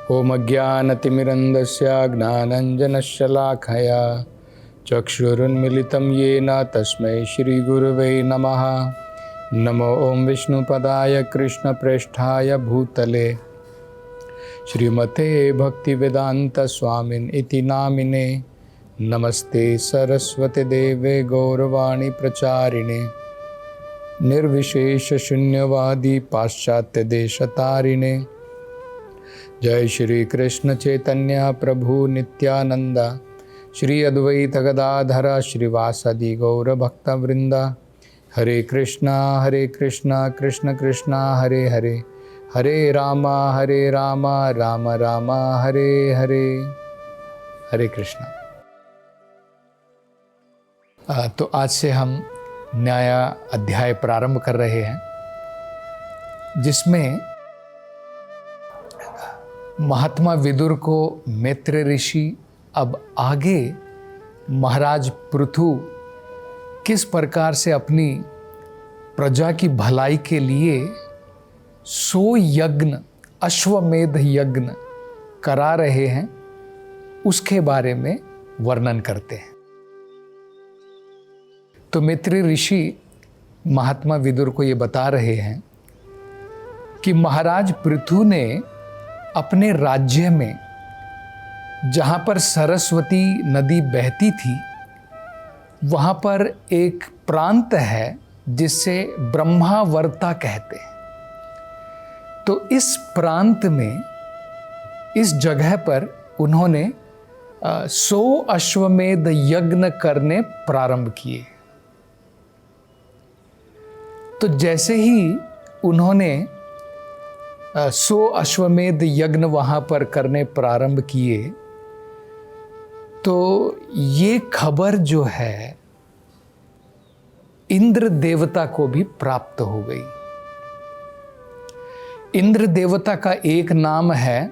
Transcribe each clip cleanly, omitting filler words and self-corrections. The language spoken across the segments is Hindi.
ॐ अज्ञानतिमिरन्धस्य ज्ञानाञ्जनशलाखया चक्षुरुन्मिलितं येन तस्मै श्रीगुरुवे नमः। नमो ॐ विष्णुपदाय कृष्णप्रेष्ठाय भूतले श्रीमते भक्तिवेदान्तस्वामिन् इति नामिने। नमस्ते सरस्वती देवे गौरवाणी प्रचारिणे निर्विशेषशून्यवादी पाश्चात्यदेशतारिणे। जय श्री कृष्ण चैतन्य प्रभु नित्यानंद श्री अद्वैत गदाधर श्रीवासदि गौर भक्तवृंद। हरे कृष्णा कृष्ण कृष्ण हरे हरे, हरे राम राम राम हरे हरे। हरे कृष्णा। तो आज से हम नया अध्याय प्रारंभ कर रहे हैं, जिसमें महात्मा विदुर को मैत्र ऋषि अब आगे महाराज पृथु किस प्रकार से अपनी प्रजा की भलाई के लिए 100 यज्ञ, अश्वमेध यज्ञ करा रहे हैं, उसके बारे में वर्णन करते हैं। तो मैत्री ऋषि महात्मा विदुर को ये बता रहे हैं कि महाराज पृथु ने अपने राज्य में, जहाँ पर सरस्वती नदी बहती थी, वहाँ पर एक प्रांत है जिसे ब्रह्मावर्ता कहते हैं। तो इस प्रांत में, इस जगह पर उन्होंने 100 अश्वमेध यज्ञ करने प्रारंभ किए। तो जैसे ही उन्होंने 100 अश्वमेध यज्ञ वहाँ पर करने प्रारंभ किए, तो ये खबर जो है इंद्र देवता को भी प्राप्त हो गई। इंद्र देवता का एक नाम है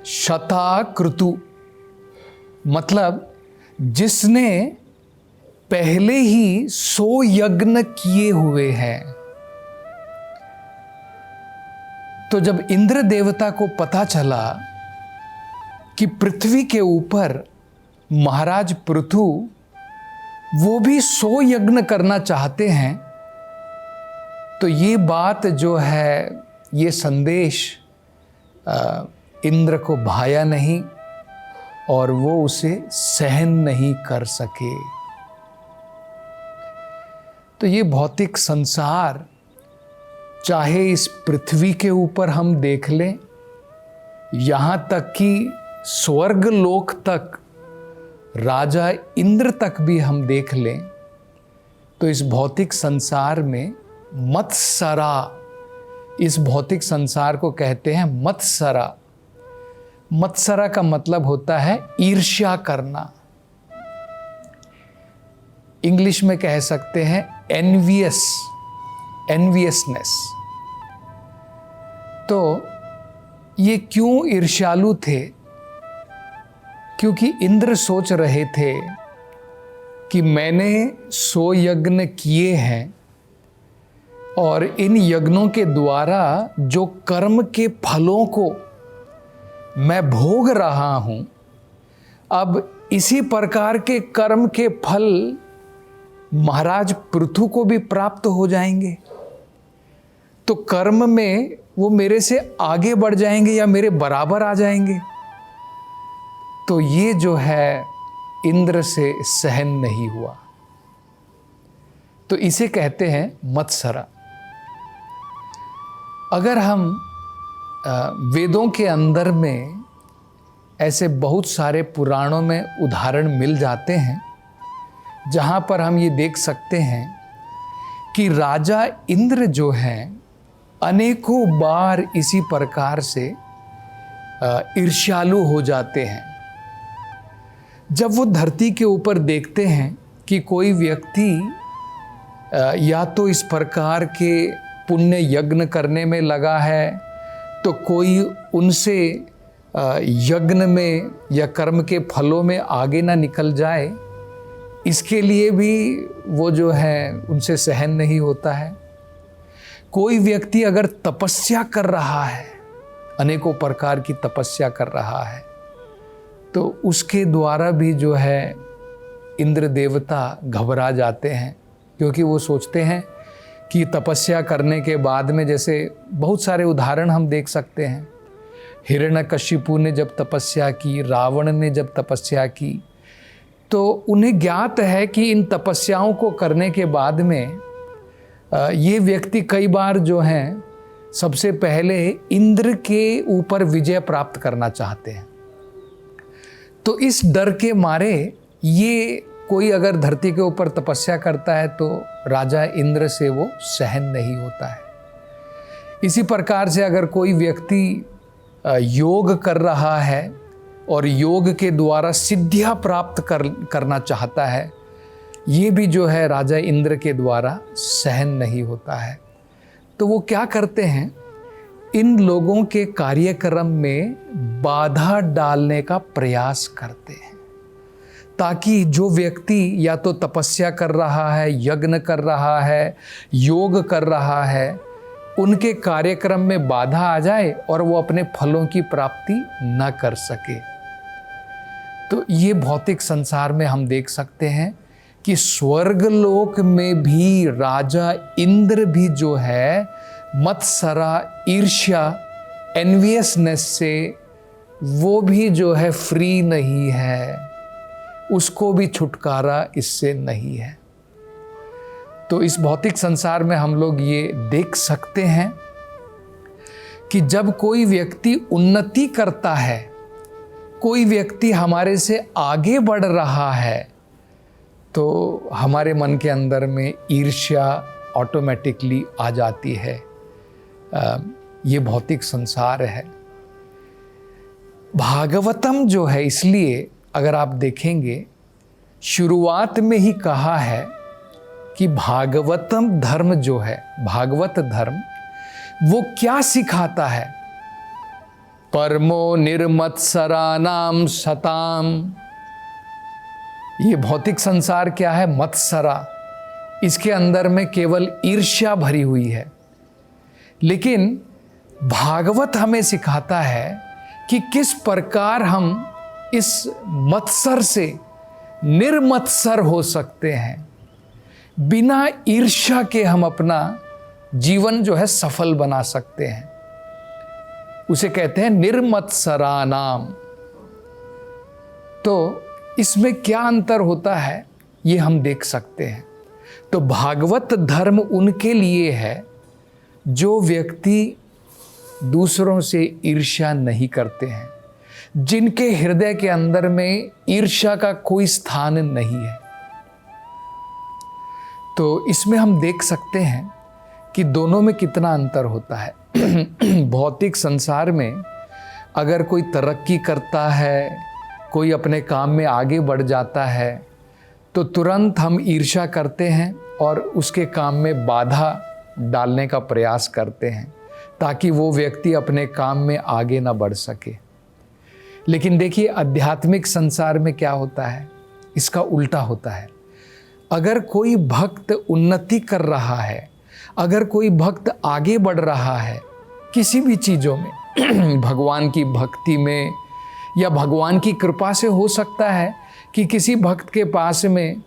शताक्रतु, मतलब जिसने पहले ही 100 यज्ञ किए हुए हैं। तो जब इंद्र देवता को पता चला कि पृथ्वी के ऊपर महाराज पृथु वो भी 100 यज्ञ करना चाहते हैं, तो ये बात जो है, ये संदेश इंद्र को भाया नहीं और वो उसे सहन नहीं कर सके। तो ये भौतिक संसार, चाहे इस पृथ्वी के ऊपर हम देख लें, यहाँ तक कि स्वर्ग लोक तक, राजा इंद्र तक भी हम देख लें, तो इस भौतिक संसार में मत्सरा, इस भौतिक संसार को कहते हैं मत्सरा। मत्सरा का मतलब होता है ईर्ष्या करना। इंग्लिश में कह सकते हैं एनवियसनेस। तो ये क्यों ईर्ष्यालु थे? क्योंकि इंद्र सोच रहे थे कि मैंने 100 यज्ञ किए हैं और इन यज्ञों के द्वारा जो कर्म के फलों को मैं भोग रहा हूं, अब इसी प्रकार के कर्म के फल महाराज पृथु को भी प्राप्त हो जाएंगे। तो कर्म में वो मेरे से आगे बढ़ जाएंगे या मेरे बराबर आ जाएंगे। तो ये जो है इंद्र से सहन नहीं हुआ। तो इसे कहते हैं मत्सरा। अगर हम वेदों के अंदर में ऐसे बहुत सारे पुराणों में उदाहरण मिल जाते हैं, जहाँ पर हम ये देख सकते हैं कि राजा इंद्र जो हैं, अनेकों बार इसी प्रकार से ईर्ष्यालु हो जाते हैं। जब वो धरती के ऊपर देखते हैं कि कोई व्यक्ति या तो इस प्रकार के पुण्य यज्ञ करने में लगा है, तो कोई उनसे यज्ञ में या कर्म के फलों में आगे ना निकल जाए, इसके लिए भी वो जो है उनसे सहन नहीं होता है। कोई व्यक्ति अगर तपस्या कर रहा है, अनेकों प्रकार की तपस्या कर रहा है, तो उसके द्वारा भी जो है इंद्र देवता घबरा जाते हैं, क्योंकि वो सोचते हैं कि तपस्या करने के बाद में, जैसे बहुत सारे उदाहरण हम देख सकते हैं, हिरण्यकशिपु ने जब तपस्या की, रावण ने जब तपस्या की, तो उन्हें ज्ञात है कि इन तपस्याओं को करने के बाद में ये व्यक्ति कई बार जो हैं सबसे पहले इंद्र के ऊपर विजय प्राप्त करना चाहते हैं। तो इस डर के मारे ये कोई अगर धरती के ऊपर तपस्या करता है तो राजा इंद्र से वो सहन नहीं होता है। इसी प्रकार से अगर कोई व्यक्ति योग कर रहा है और योग के द्वारा सिद्धियां प्राप्त करना चाहता है, ये भी जो है राजा इंद्र के द्वारा सहन नहीं होता है। तो वो क्या करते हैं, इन लोगों के कार्यक्रम में बाधा डालने का प्रयास करते हैं, ताकि जो व्यक्ति या तो तपस्या कर रहा है, यज्ञ कर रहा है, योग कर रहा है, उनके कार्यक्रम में बाधा आ जाए और वो अपने फलों की प्राप्ति न कर सके। तो ये भौतिक संसार में हम देख सकते हैं कि स्वर्गलोक में भी राजा इंद्र भी जो है मत्सरा, ईर्ष्या, एनवियसनेस से वो भी जो है फ्री नहीं है, उसको भी छुटकारा इससे नहीं है। तो इस भौतिक संसार में हम लोग ये देख सकते हैं कि जब कोई व्यक्ति उन्नति करता है, कोई व्यक्ति हमारे से आगे बढ़ रहा है, तो हमारे मन के अंदर में ईर्ष्या ऑटोमेटिकली आ जाती है। ये भौतिक संसार है। भागवतम जो है, इसलिए अगर आप देखेंगे शुरुआत में ही कहा है कि भागवतम धर्म जो है, भागवत धर्म, वो क्या सिखाता है? परमो निर्मत्सरानाम सताम। ये भौतिक संसार क्या है? मत्सरा। इसके अंदर में केवल ईर्ष्या भरी हुई है। लेकिन भागवत हमें सिखाता है कि किस प्रकार हम इस मत्सर से निर्मत्सर हो सकते हैं। बिना ईर्ष्या के हम अपना जीवन जो है सफल बना सकते हैं। उसे कहते हैं निर्मत्सरानाम। तो इसमें क्या अंतर होता है ये हम देख सकते हैं। तो भागवत धर्म उनके लिए है जो व्यक्ति दूसरों से ईर्ष्या नहीं करते हैं, जिनके हृदय के अंदर में ईर्ष्या का कोई स्थान नहीं है। तो इसमें हम देख सकते हैं कि दोनों में कितना अंतर होता है। भौतिक संसार में अगर कोई तरक्की करता है, कोई अपने काम में आगे बढ़ जाता है, तो तुरंत हम ईर्ष्या करते हैं और उसके काम में बाधा डालने का प्रयास करते हैं ताकि वो व्यक्ति अपने काम में आगे ना बढ़ सके। लेकिन देखिए आध्यात्मिक संसार में क्या होता है, इसका उल्टा होता है। अगर कोई भक्त उन्नति कर रहा है, अगर कोई भक्त आगे बढ़ रहा है किसी भी चीज़ों में, भगवान की भक्ति में या भगवान की कृपा से हो सकता है कि किसी भक्त के पास में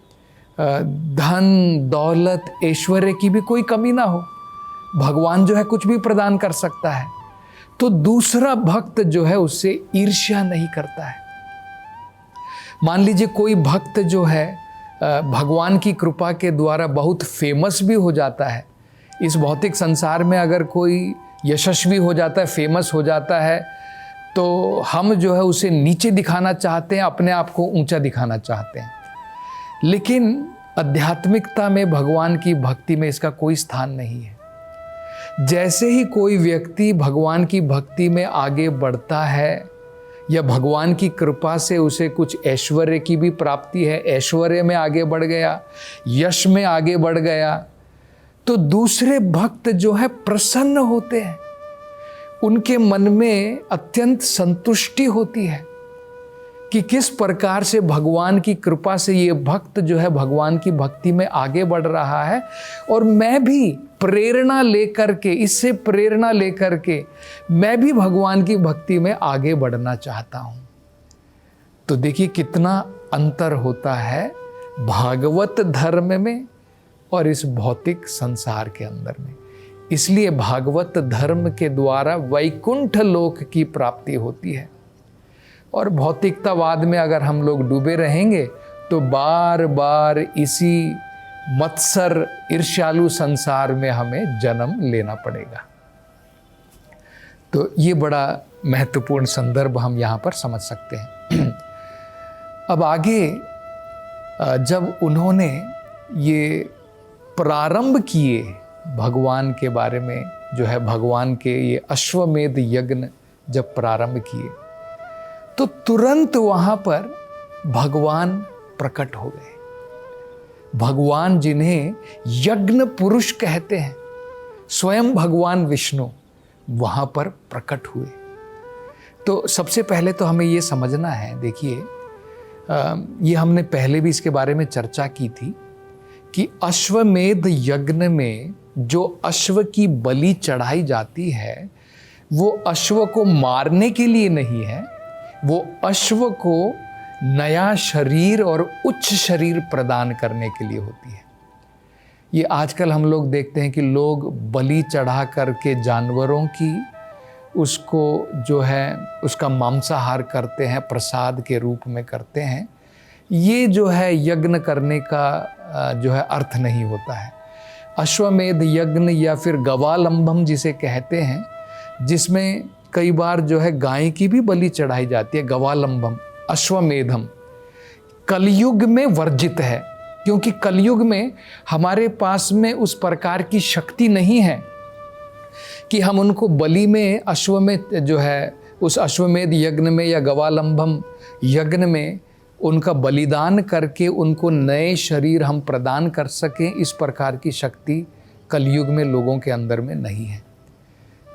धन, दौलत, ऐश्वर्य की भी कोई कमी ना हो, भगवान जो है कुछ भी प्रदान कर सकता है, तो दूसरा भक्त जो है उससे ईर्ष्या नहीं करता है। मान लीजिए कोई भक्त जो है भगवान की कृपा के द्वारा बहुत फेमस भी हो जाता है। इस भौतिक संसार में अगर कोई यशस्वी हो जाता है, फेमस हो जाता है, तो हम जो है उसे नीचे दिखाना चाहते हैं, अपने आप को ऊंचा दिखाना चाहते हैं। लेकिन आध्यात्मिकता में, भगवान की भक्ति में इसका कोई स्थान नहीं है। जैसे ही कोई व्यक्ति भगवान की भक्ति में आगे बढ़ता है या भगवान की कृपा से उसे कुछ ऐश्वर्य की भी प्राप्ति है, ऐश्वर्य में आगे बढ़ गया, यश में आगे बढ़ गया, तो दूसरे भक्त जो है प्रसन्न होते हैं, उनके मन में अत्यंत संतुष्टि होती है कि किस प्रकार से भगवान की कृपा से ये भक्त जो है भगवान की भक्ति में आगे बढ़ रहा है, और मैं भी प्रेरणा लेकर के, इससे प्रेरणा लेकर के मैं भी भगवान की भक्ति में आगे बढ़ना चाहता हूं। तो देखिए कितना अंतर होता है भागवत धर्म में और इस भौतिक संसार के अंदर में। इसलिए भागवत धर्म के द्वारा वैकुंठ लोक की प्राप्ति होती है, और भौतिकतावाद में अगर हम लोग डूबे रहेंगे तो बार बार इसी मत्सर ईर्ष्यालु संसार में हमें जन्म लेना पड़ेगा। तो ये बड़ा महत्वपूर्ण संदर्भ हम यहाँ पर समझ सकते हैं। अब आगे जब उन्होंने ये प्रारंभ किए भगवान के बारे में, जो है भगवान के ये अश्वमेध यज्ञ जब प्रारंभ किए तो तुरंत वहाँ पर भगवान प्रकट हो गए। भगवान जिन्हें यज्ञ पुरुष कहते हैं, स्वयं भगवान विष्णु वहाँ पर प्रकट हुए। तो सबसे पहले तो हमें ये समझना है, देखिए ये हमने पहले भी इसके बारे में चर्चा की थी कि अश्वमेध यज्ञ में जो अश्व की बलि चढ़ाई जाती है वो अश्व को मारने के लिए नहीं है, वो अश्व को नया शरीर और उच्च शरीर प्रदान करने के लिए होती है। ये आजकल हम लोग देखते हैं कि लोग बलि चढ़ा करके जानवरों की उसको जो है उसका मांसाहार करते हैं, प्रसाद के रूप में करते हैं। ये जो है यज्ञ करने का जो है अर्थ नहीं होता है। अश्वमेध यज्ञ या फिर गवालंबम जिसे कहते हैं, जिसमें कई बार जो है गाय की भी बलि चढ़ाई जाती है, गवालंबम अश्वमेधम, कलयुग में वर्जित है, क्योंकि कलयुग में हमारे पास में उस प्रकार की शक्ति नहीं है कि हम उनको बलि में अश्व में जो है उस अश्वमेध यज्ञ में या गवालंबम यज्ञ में उनका बलिदान करके उनको नए शरीर हम प्रदान कर सकें। इस प्रकार की शक्ति कलयुग में लोगों के अंदर में नहीं है।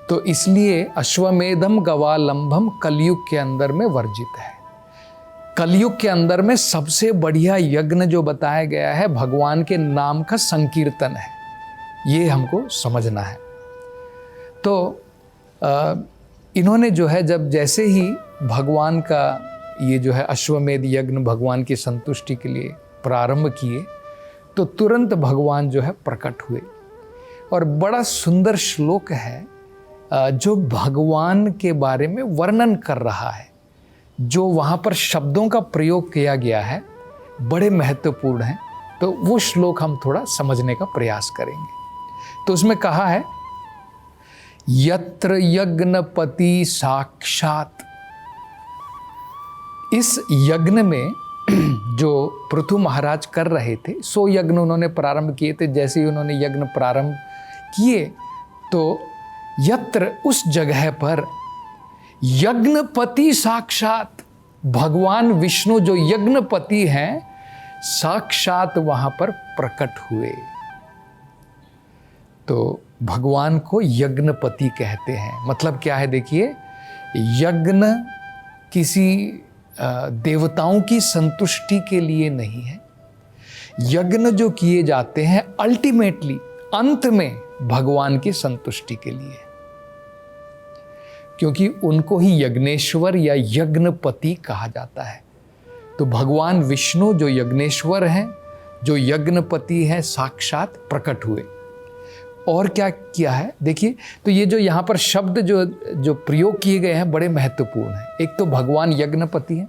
तो इसलिए अश्वमेधम गवालंबम कलयुग के अंदर में वर्जित है। कलयुग के अंदर में सबसे बढ़िया यज्ञ जो बताया गया है भगवान के नाम का संकीर्तन है, ये हमको समझना है। तो इन्होंने जो है जब जैसे ही भगवान का ये जो है अश्वमेध यज्ञ भगवान की संतुष्टि के लिए प्रारंभ किए तो तुरंत भगवान जो है प्रकट हुए। और बड़ा सुंदर श्लोक है जो भगवान के बारे में वर्णन कर रहा है, जो वहाँ पर शब्दों का प्रयोग किया गया है बड़े महत्वपूर्ण हैं। तो वो श्लोक हम थोड़ा समझने का प्रयास करेंगे। तो उसमें कहा है, यत्र यज्ञपति साक्षात। इस यज्ञ में जो पृथु महाराज कर रहे थे, सो यज्ञ उन्होंने प्रारंभ किए थे। जैसे ही उन्होंने यज्ञ प्रारंभ किए तो यत्र उस जगह पर यज्ञपति साक्षात, भगवान विष्णु जो यज्ञपति हैं साक्षात वहां पर प्रकट हुए। तो भगवान को यज्ञपति कहते हैं। मतलब क्या है, देखिए यज्ञ किसी देवताओं की संतुष्टि के लिए नहीं है। यज्ञ जो किए जाते हैं अल्टीमेटली अंत में भगवान की संतुष्टि के लिए, क्योंकि उनको ही यज्ञेश्वर या यज्ञपति कहा जाता है। तो भगवान विष्णु जो यज्ञेश्वर हैं, जो यज्ञपति हैं, साक्षात प्रकट हुए। और क्या किया है देखिए, तो ये जो यहाँ पर शब्द जो प्रयोग किए गए हैं बड़े महत्वपूर्ण हैं। एक तो भगवान यज्ञपति हैं,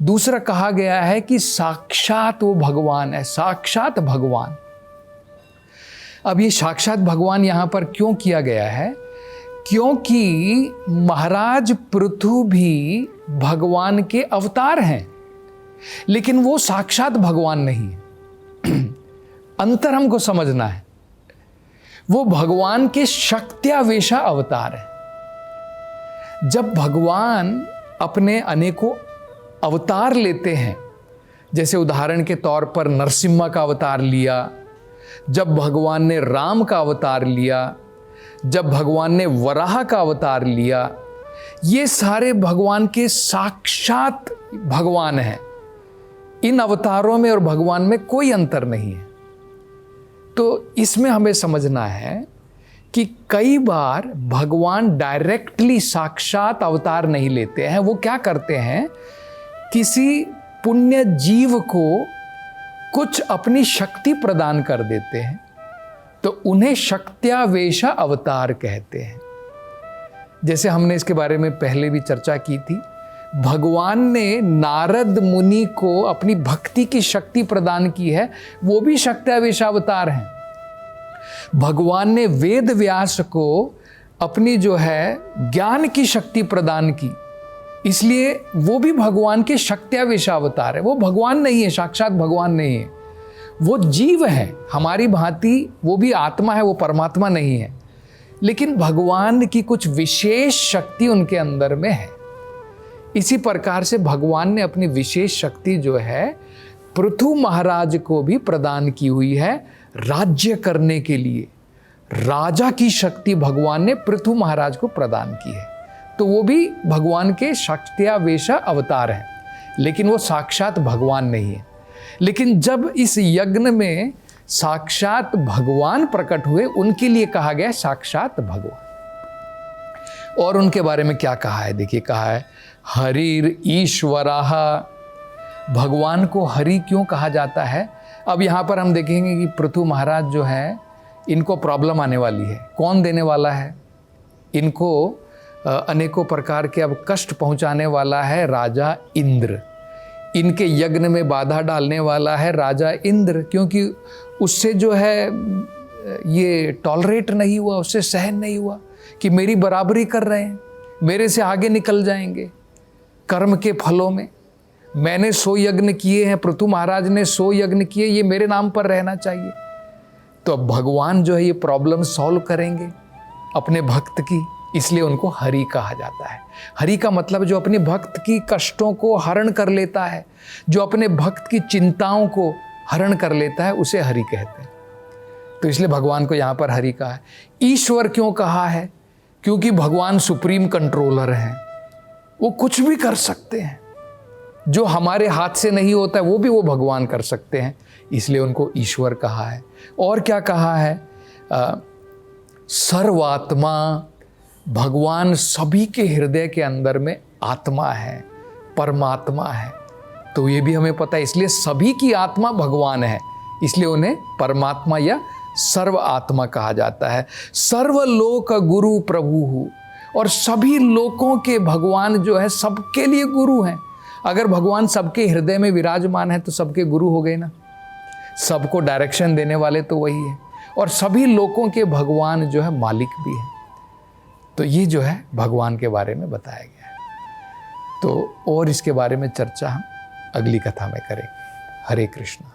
दूसरा कहा गया है कि साक्षात वो भगवान है, साक्षात भगवान। अब ये साक्षात भगवान यहाँ पर क्यों किया गया है, क्योंकि महाराज पृथु भी भगवान के अवतार हैं, लेकिन वो साक्षात भगवान नहीं है। अंतर हमको समझना है। वो भगवान के शक्त्यावेशा अवतार है। जब भगवान अपने अनेकों अवतार लेते हैं, जैसे उदाहरण के तौर पर नरसिम्हा का अवतार लिया, जब भगवान ने राम का अवतार लिया, जब भगवान ने वराह का अवतार लिया, ये सारे भगवान के साक्षात भगवान हैं। इन अवतारों में और भगवान में कोई अंतर नहीं है। तो इसमें हमें समझना है कि कई बार भगवान डायरेक्टली साक्षात अवतार नहीं लेते हैं। वो क्या करते हैं, किसी पुण्य जीव को कुछ अपनी शक्ति प्रदान कर देते हैं, तो उन्हें शक्त्यावेश अवतार कहते हैं। जैसे हमने इसके बारे में पहले भी चर्चा की थी, भगवान ने नारद मुनि को अपनी भक्ति की शक्ति प्रदान की है, वो भी शक्त्यावेश अवतार हैं। भगवान ने वेद व्यास को अपनी जो है ज्ञान की शक्ति प्रदान की, इसलिए वो भी भगवान के शक्त्यावेश अवतार है। वो भगवान नहीं है, साक्षात भगवान नहीं है, वो जीव है हमारी भांति, वो भी आत्मा है, वो परमात्मा नहीं है। लेकिन भगवान की कुछ विशेष शक्ति उनके अंदर में है। इसी प्रकार से भगवान ने अपनी विशेष शक्ति जो है पृथु महाराज को भी प्रदान की हुई है राज्य करने के लिए। राजा की शक्ति भगवान ने पृथु महाराज को प्रदान की है, तो वो भी भगवान के शक्त्यावेश अवतार हैं, लेकिन वो साक्षात भगवान नहीं है। लेकिन जब इस यज्ञ में साक्षात भगवान प्रकट हुए, उनके लिए कहा गया साक्षात भगवान। और उनके बारे में क्या कहा है, देखिए कहा है हरिर ईश्वराः। भगवान को हरि क्यों कहा जाता है? अब यहाँ पर हम देखेंगे कि पृथु महाराज जो है, इनको प्रॉब्लम आने वाली है। कौन देने वाला है इनको? अनेकों प्रकार के अब कष्ट पहुँचाने वाला है राजा इंद्र। इनके यज्ञ में बाधा डालने वाला है राजा इंद्र, क्योंकि उससे जो है ये टॉलरेट नहीं हुआ, उससे सहन नहीं हुआ कि मेरी बराबरी कर रहे हैं, मेरे से आगे निकल जाएंगे कर्म के फलों में। मैंने 100 यज्ञ किए हैं, पृथु महाराज ने 100 यज्ञ किए, ये मेरे नाम पर रहना चाहिए। तो अब भगवान जो है ये प्रॉब्लम सॉल्व करेंगे अपने भक्त की, इसलिए उनको हरि कहा जाता है। हरि का मतलब जो अपने भक्त की कष्टों को हरण कर लेता है, जो अपने भक्त की चिंताओं को हरण कर लेता है, उसे हरि कहते हैं। तो इसलिए भगवान को यहाँ पर हरि कहा है। ईश्वर क्यों कहा है? क्योंकि भगवान सुप्रीम कंट्रोलर हैं, वो कुछ भी कर सकते हैं। जो हमारे हाथ से नहीं होता है वो भी वो भगवान कर सकते हैं, इसलिए उनको ईश्वर कहा है। और क्या कहा है? सर्वात्मा। भगवान सभी के हृदय के अंदर में आत्मा है, परमात्मा है। तो ये भी हमें पता है, इसलिए सभी की आत्मा भगवान है, इसलिए उन्हें परमात्मा या सर्व आत्मा कहा जाता है। सर्वलोक गुरु प्रभु, और सभी लोकों के भगवान जो है सबके लिए गुरु हैं। अगर भगवान सबके हृदय में विराजमान है तो सबके गुरु हो गए ना, सबको डायरेक्शन देने वाले तो वही है। और सभी लोकों के भगवान जो है मालिक भी है। तो ये जो है भगवान के बारे में बताया गया है। तो और इसके बारे में चर्चा हम अगली कथा में करेंगे। हरे कृष्ण।